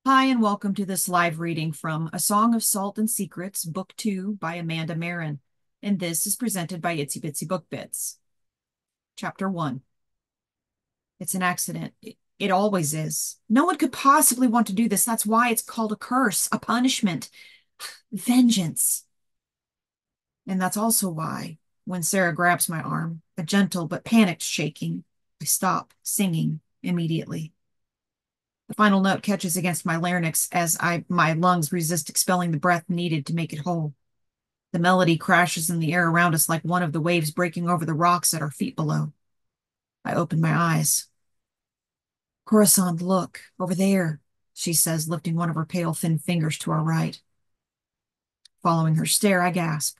Hi, and welcome to this live reading from A Song of Salt and Secrets, Book 2 by Amanda Marin. And this is presented by Itsy Bitsy Book Bits. Chapter 1. It's an accident. It always is. No one could possibly want to do this. That's why it's called a curse, a punishment, vengeance. And that's also why, when Sarah grabs my arm, a gentle but panicked shaking, I stop singing immediately. The final note catches against my larynx as my lungs resist expelling the breath needed to make it whole. The melody crashes in the air around us like one of the waves breaking over the rocks at our feet below. I open my eyes. Corisande, look, over there, she says, lifting one of her pale, thin fingers to our right. Following her stare, I gasp.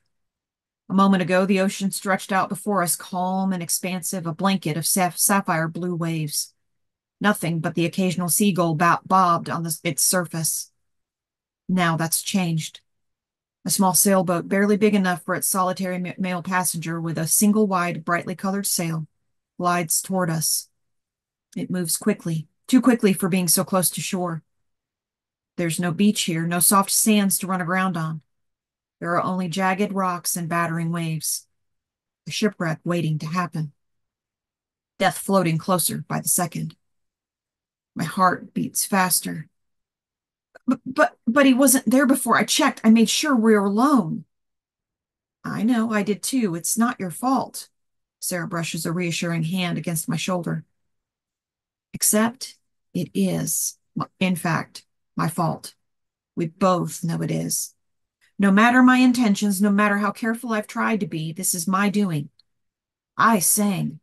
A moment ago, the ocean stretched out before us, calm and expansive, a blanket of sapphire blue waves. Nothing but the occasional seagull bobbed on its surface. Now that's changed. A small sailboat, barely big enough for its solitary male passenger, with a single wide, brightly colored sail, glides toward us. It moves quickly, too quickly for being so close to shore. There's no beach here, no soft sands to run aground on. There are only jagged rocks and battering waves. A shipwreck waiting to happen. Death floating closer by the second. My heart beats faster. But he wasn't there before I checked. I made sure we were alone. I know, I did too. It's not your fault. Sarah brushes a reassuring hand against my shoulder. Except it is, in fact, my fault. We both know it is. No matter my intentions, no matter how careful I've tried to be, this is my doing. I sang.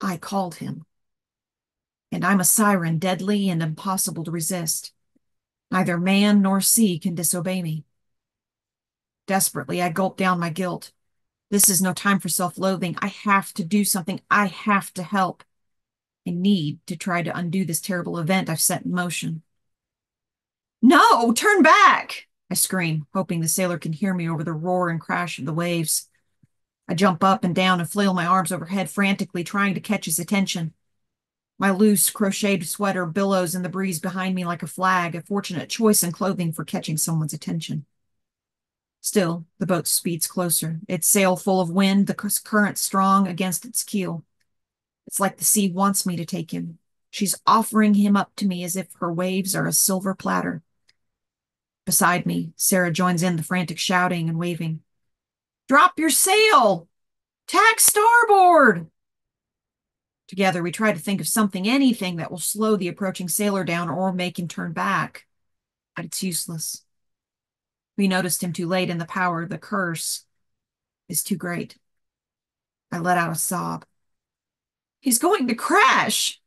I called him. And I'm a siren, deadly and impossible to resist. Neither man nor sea can disobey me. Desperately, I gulp down my guilt. This is no time for self-loathing. I have to do something. I have to help. I need to try to undo this terrible event I've set in motion. No, turn back! I scream, hoping the sailor can hear me over the roar and crash of the waves. I jump up and down and flail my arms overhead, frantically trying to catch his attention. My loose, crocheted sweater billows in the breeze behind me like a flag, a fortunate choice in clothing for catching someone's attention. Still, the boat speeds closer, its sail full of wind, the current strong against its keel. It's like the sea wants me to take him. She's offering him up to me as if her waves are a silver platter. Beside me, Sarah joins in the frantic shouting and waving. Drop your sail! Tack starboard! Together, we try to think of something, anything that will slow the approaching sailor down or make him turn back. But it's useless. We noticed him too late, and the power, the curse, is too great. I let out a sob. He's going to crash!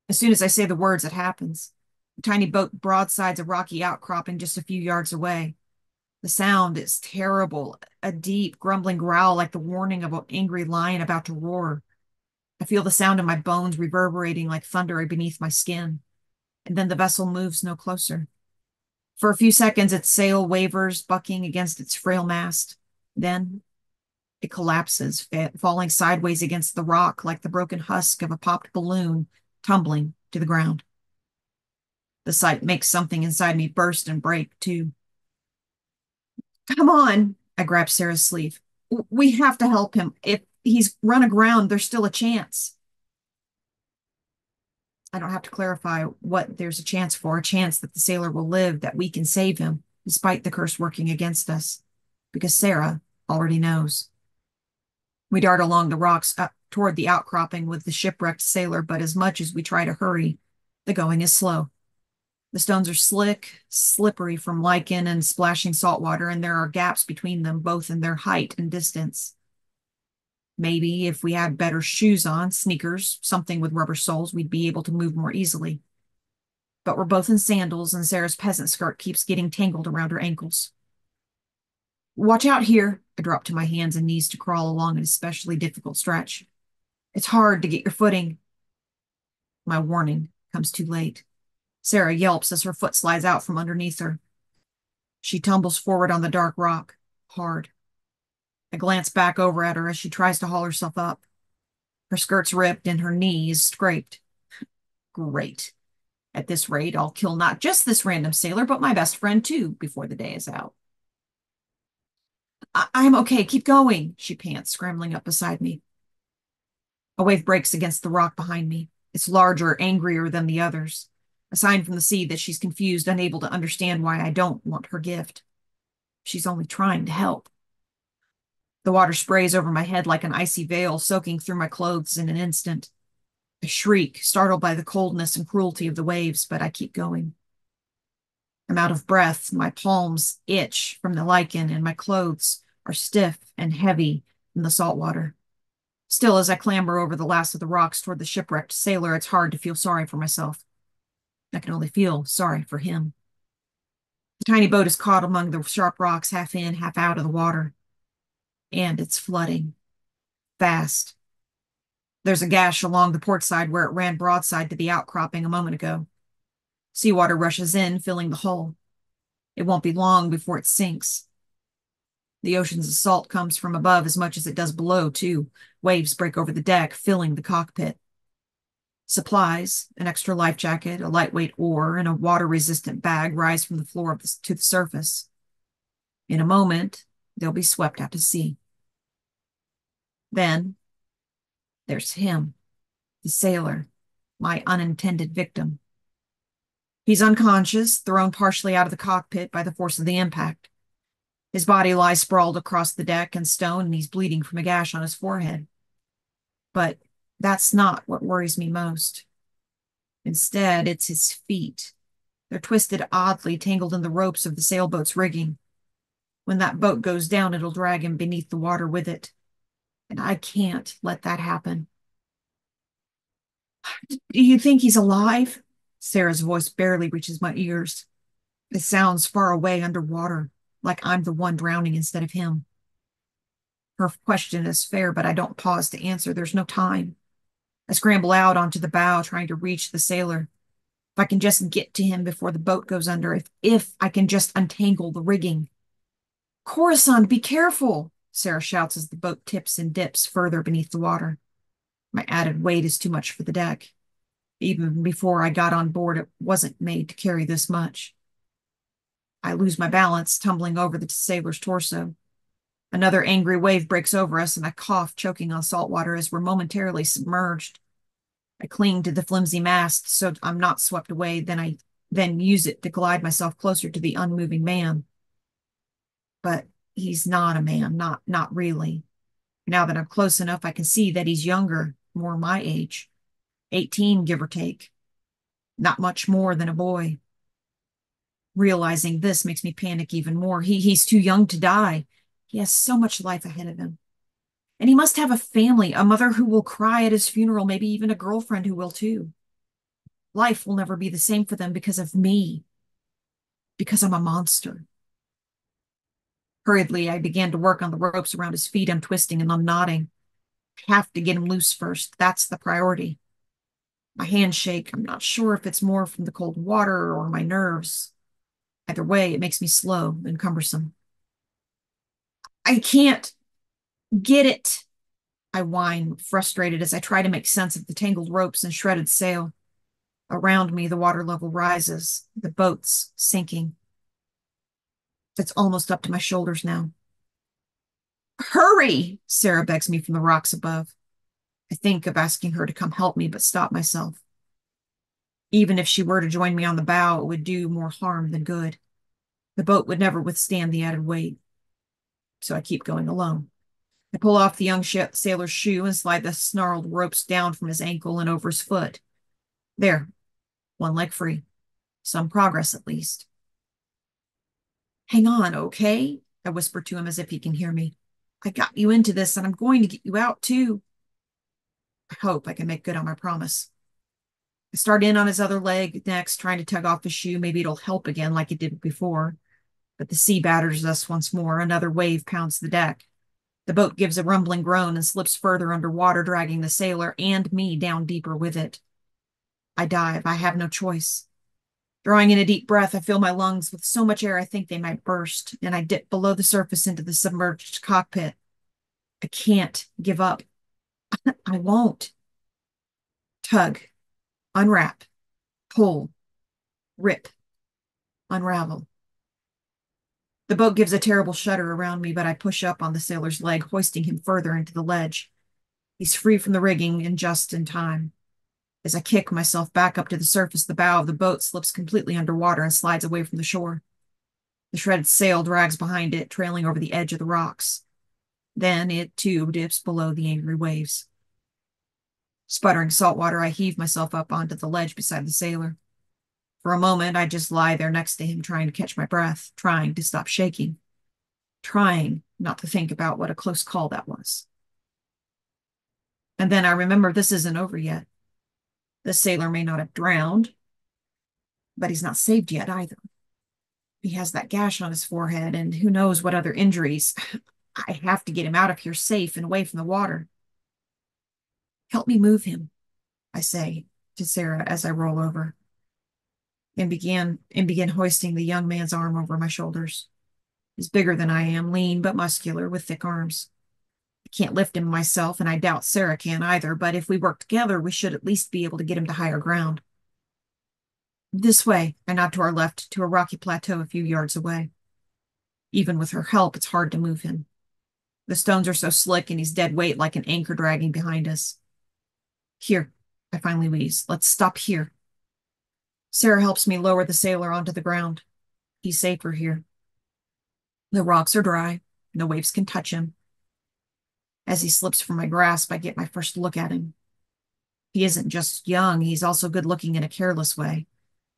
As soon as I say the words, it happens. The tiny boat broadsides a rocky outcropping just a few yards away. The sound is terrible, a deep, grumbling growl like the warning of an angry lion about to roar. I feel the sound in my bones reverberating like thunder beneath my skin. And then the vessel moves no closer. For a few seconds, its sail wavers, bucking against its frail mast. Then it collapses, falling sideways against the rock like the broken husk of a popped balloon tumbling to the ground. The sight makes something inside me burst and break, too. Come on, I grab Sarah's sleeve. We have to help him. If he's run aground, there's still a chance. I don't have to clarify what there's a chance for, a chance that the sailor will live, that we can save him, despite the curse working against us, because Sarah already knows. We dart along the rocks up toward the outcropping with the shipwrecked sailor, but as much as we try to hurry, the going is slow. The stones are slick, slippery from lichen and splashing salt water, and there are gaps between them, both in their height and distance. Maybe if we had better shoes on, sneakers, something with rubber soles, we'd be able to move more easily. But we're both in sandals, and Sarah's peasant skirt keeps getting tangled around her ankles. Watch out here. I drop to my hands and knees to crawl along an especially difficult stretch. It's hard to get your footing. My warning comes too late. Sarah yelps as her foot slides out from underneath her. She tumbles forward on the dark rock, hard. I glance back over at her as she tries to haul herself up. Her skirt's ripped and her knee is scraped. Great. At this rate, I'll kill not just this random sailor, but my best friend too, before the day is out. I'm okay, keep going, she pants, scrambling up beside me. A wave breaks against the rock behind me. It's larger, angrier than the others. A sign from the sea that she's confused, unable to understand why I don't want her gift. She's only trying to help. The water sprays over my head like an icy veil, soaking through my clothes in an instant. I shriek, startled by the coldness and cruelty of the waves, but I keep going. I'm out of breath, my palms itch from the lichen, and my clothes are stiff and heavy in the salt water. Still, as I clamber over the last of the rocks toward the shipwrecked sailor, it's hard to feel sorry for myself. I can only feel sorry for him. The tiny boat is caught among the sharp rocks, half in, half out of the water. And it's flooding. Fast. There's a gash along the port side where it ran broadside to the outcropping a moment ago. Seawater rushes in, filling the hull. It won't be long before it sinks. The ocean's assault comes from above as much as it does below, too. Waves break over the deck, filling the cockpit. Supplies, an extra life jacket, a lightweight oar, and a water-resistant bag rise from the floor to the surface. In a moment, they'll be swept out to sea. Then, there's him, the sailor, my unintended victim. He's unconscious, thrown partially out of the cockpit by the force of the impact. His body lies sprawled across the deck and stone, and he's bleeding from a gash on his forehead. But that's not what worries me most. Instead, it's his feet. They're twisted oddly, tangled in the ropes of the sailboat's rigging. When that boat goes down, it'll drag him beneath the water with it. And I can't let that happen. Do you think he's alive? Sarah's voice barely reaches my ears. It sounds far away underwater, like I'm the one drowning instead of him. Her question is fair, but I don't pause to answer. There's no time. I scramble out onto the bow, trying to reach the sailor. If I can just get to him before the boat goes under, if I can just untangle the rigging. Corisande, be careful, Sarah shouts as the boat tips and dips further beneath the water. My added weight is too much for the deck. Even before I got on board, it wasn't made to carry this much. I lose my balance, tumbling over the sailor's torso. Another angry wave breaks over us, and I cough, choking on salt water as we're momentarily submerged. I cling to the flimsy mast so I'm not swept away, then use it to glide myself closer to the unmoving man. But he's not a man, not really. Now that I'm close enough, I can see that he's younger, more my age. 18, give or take. Not much more than a boy. Realizing this makes me panic even more. He's too young to die. He has so much life ahead of him. And he must have a family, a mother who will cry at his funeral, maybe even a girlfriend who will too. Life will never be the same for them because of me. Because I'm a monster. Hurriedly, I began to work on the ropes around his feet. I'm twisting and unknotting. I have to get him loose first. That's the priority. My hands shake. I'm not sure if it's more from the cold water or my nerves. Either way, it makes me slow and cumbersome. I can't get it, I whine, frustrated as I try to make sense of the tangled ropes and shredded sail. Around me, the water level rises. The boat's sinking. It's almost up to my shoulders now. Hurry, Sarah begs me from the rocks above. I think of asking her to come help me, but stop myself. Even if she were to join me on the bow, it would do more harm than good. The boat would never withstand the added weight. So I keep going alone. I pull off the young sailor's shoe and slide the snarled ropes down from his ankle and over his foot. There, one leg free. Some progress, at least. Hang on, okay? I whisper to him as if he can hear me. I got you into this, and I'm going to get you out, too. I hope I can make good on my promise. I start in on his other leg next, trying to tug off the shoe. Maybe it'll help again like it did before. But the sea batters us once more. Another wave pounds the deck. The boat gives a rumbling groan and slips further underwater, dragging the sailor and me down deeper with it. I dive. I have no choice. Drawing in a deep breath, I fill my lungs with so much air I think they might burst, and I dip below the surface into the submerged cockpit. I can't give up. I won't. Tug. Unwrap. Pull. Rip. Unravel. The boat gives a terrible shudder around me, but I push up on the sailor's leg, hoisting him further into the ledge. He's free from the rigging and just in time. As I kick myself back up to the surface, the bow of the boat slips completely underwater and slides away from the shore. The shredded sail drags behind it, trailing over the edge of the rocks. Then it, too, dips below the angry waves. Sputtering salt water, I heave myself up onto the ledge beside the sailor. For a moment, I just lie there next to him, trying to catch my breath, trying to stop shaking, trying not to think about what a close call that was. And then I remember this isn't over yet. The sailor may not have drowned, but he's not saved yet either. He has that gash on his forehead, and who knows what other injuries. I have to get him out of here safe and away from the water. Help me move him, I say to Sarah as I roll over and begin hoisting the young man's arm over my shoulders. He's bigger than I am, lean but muscular, with thick arms. I can't lift him myself, and I doubt Sarah can either, but if we work together, we should at least be able to get him to higher ground. This way, I nod to our left, to a rocky plateau a few yards away. Even with her help, it's hard to move him. The stones are so slick, and he's dead weight like an anchor dragging behind us. Here, I finally wheeze. Let's stop here. Sarah helps me lower the sailor onto the ground. He's safer here. The rocks are dry. No waves can touch him. As he slips from my grasp, I get my first look at him. He isn't just young, he's also good-looking in a careless way,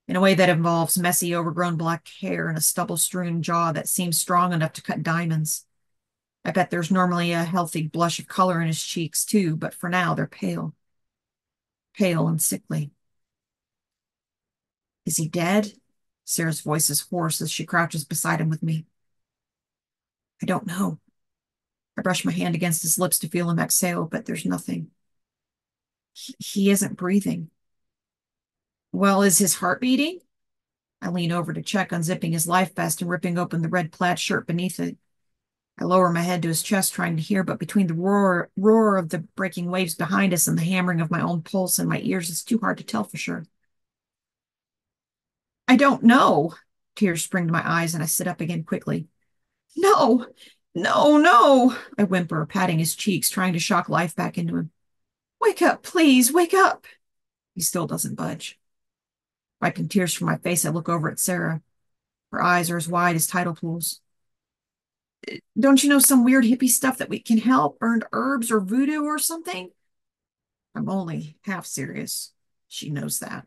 in a way that involves messy, overgrown black hair and a stubble-strewn jaw that seems strong enough to cut diamonds. I bet there's normally a healthy blush of color in his cheeks, too, but for now they're pale. Pale and sickly. Is he dead? Sarah's voice is hoarse as she crouches beside him with me. I don't know. I brush my hand against his lips to feel him exhale, but there's nothing. He isn't breathing. Well, is his heart beating? I lean over to check, unzipping his life vest and ripping open the red plaid shirt beneath it. I lower my head to his chest, trying to hear, but between the roar of the breaking waves behind us and the hammering of my own pulse in my ears, it's too hard to tell for sure. I don't know. Tears spring to my eyes, and I sit up again quickly. No, no, no, I whimper, patting his cheeks, trying to shock life back into him. Wake up, please, wake up. He still doesn't budge. Wiping tears from my face, I look over at Sarah. Her eyes are as wide as tidal pools. Don't you know some weird hippie stuff that we can help? Burned herbs or voodoo or something? I'm only half serious. She knows that.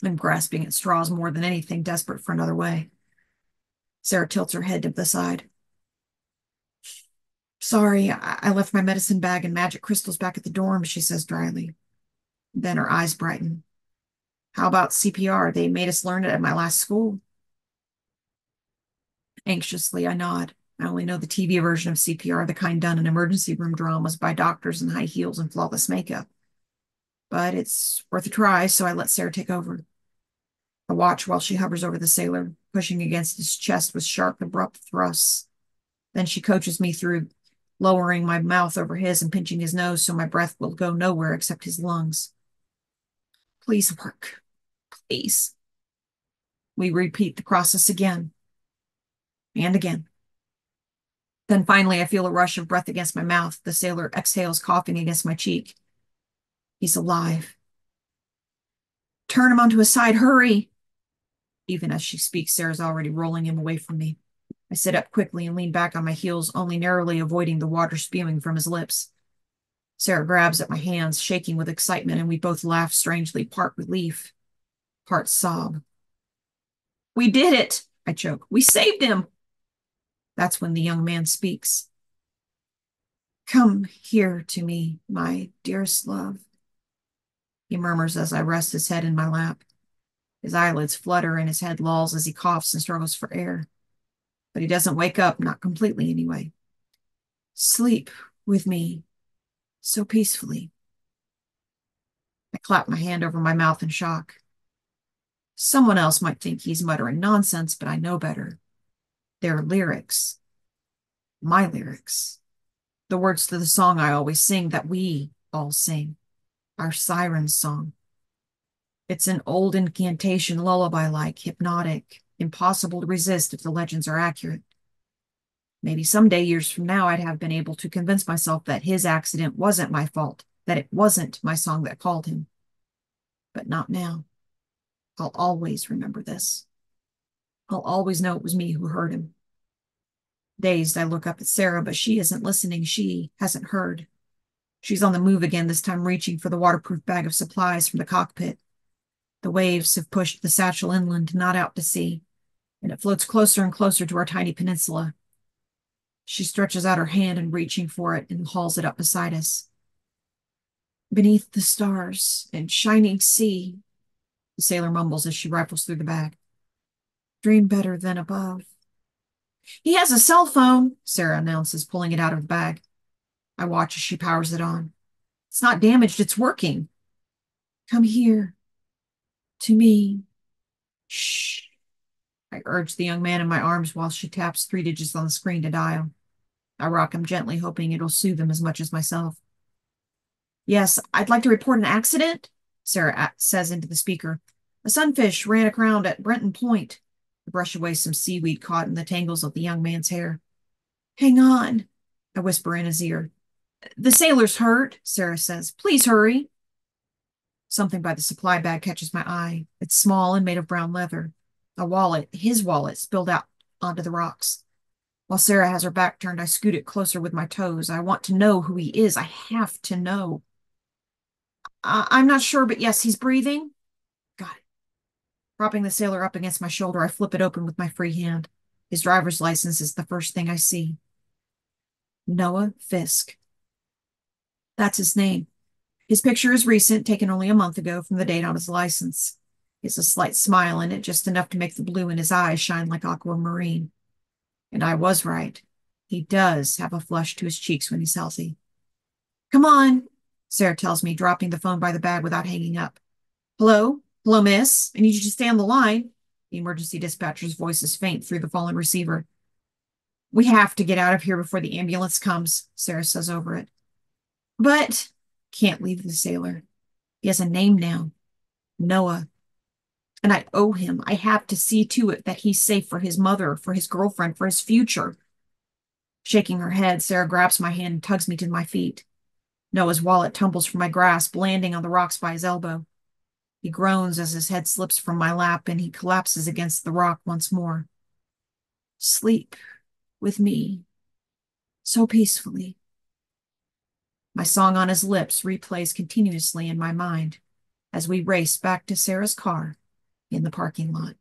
I'm grasping at straws more than anything, desperate for another way. Sarah tilts her head to the side. Sorry, I left my medicine bag and magic crystals back at the dorm, she says dryly. Then her eyes brighten. How about CPR? They made us learn it at my last school. Anxiously, I nod. I only know the TV version of CPR, the kind done in emergency room dramas by doctors in high heels and flawless makeup. But it's worth a try, so I let Sarah take over. I watch while she hovers over the sailor, pushing against his chest with sharp, abrupt thrusts. Then she coaches me through, lowering my mouth over his and pinching his nose so my breath will go nowhere except his lungs. Please work. Please. We repeat the process again. And again. Then finally I feel a rush of breath against my mouth. The sailor exhales, coughing against my cheek. He's alive. Turn him onto his side, hurry! Even as she speaks, Sarah's already rolling him away from me. I sit up quickly and lean back on my heels, only narrowly avoiding the water spewing from his lips. Sarah grabs at my hands, shaking with excitement, and we both laugh strangely, part relief, part sob. We did it, I choke. We saved him. That's when the young man speaks. Come here to me, my dearest love, he murmurs as I rest his head in my lap. His eyelids flutter and his head lolls as he coughs and struggles for air. But he doesn't wake up, not completely anyway. Sleep with me, so peacefully. I clap my hand over my mouth in shock. Someone else might think he's muttering nonsense, but I know better. They're lyrics. My lyrics. The words to the song I always sing, that we all sing. Our siren song. It's an old incantation, lullaby-like, hypnotic, impossible to resist if the legends are accurate. Maybe someday, years from now, I'd have been able to convince myself that his accident wasn't my fault, that it wasn't my song that called him. But not now. I'll always remember this. I'll always know it was me who hurt him. Dazed, I look up at Sarah, but she isn't listening. She hasn't heard. She's on the move again, this time reaching for the waterproof bag of supplies from the cockpit. The waves have pushed the satchel inland, not out to sea, and it floats closer and closer to our tiny peninsula. She stretches out her hand and reaching for it and hauls it up beside us. Beneath the stars and shining sea, the sailor mumbles as she rifles through the bag. Dream better than above. He has a cell phone, Sarah announces, pulling it out of the bag. I watch as she powers it on. It's not damaged, it's working. Come here. To me. Shh. I urge the young man in my arms while she taps 3 digits on the screen to dial. I rock him gently, hoping it'll soothe him as much as myself. Yes, I'd like to report an accident, Sarah says into the speaker. A sunfish ran aground at Brenton Point. I brush away some seaweed caught in the tangles of the young man's hair. Hang on, I whisper in his ear. The sailor's hurt, Sarah says. Please hurry. Something by the supply bag catches my eye. It's small and made of brown leather. A wallet, his wallet, spilled out onto the rocks. While Sarah has her back turned, I scoot it closer with my toes. I want to know who he is. I have to know. I'm not sure, but yes, he's breathing. Got it. Propping the sailor up against my shoulder, I flip it open with my free hand. His driver's license is the first thing I see. Noah Fisk. That's his name. His picture is recent, taken only a month ago from the date on his license. He has a slight smile in it, just enough to make the blue in his eyes shine like aquamarine. And I was right. He does have a flush to his cheeks when he's healthy. Come on, Sarah tells me, dropping the phone by the bag without hanging up. Hello? Hello, miss? I need you to stay on the line. The emergency dispatcher's voice is faint through the fallen receiver. We have to get out of here before the ambulance comes, Sarah says over it. But can't leave the sailor. He has a name now. Noah. And I owe him. I have to see to it that he's safe for his mother, for his girlfriend, for his future. Shaking her head, Sarah grabs my hand and tugs me to my feet. Noah's wallet tumbles from my grasp, landing on the rocks by his elbow. He groans as his head slips from my lap and he collapses against the rock once more. Sleep with me, so peacefully. My song on his lips replays continuously in my mind as we race back to Sarah's car in the parking lot.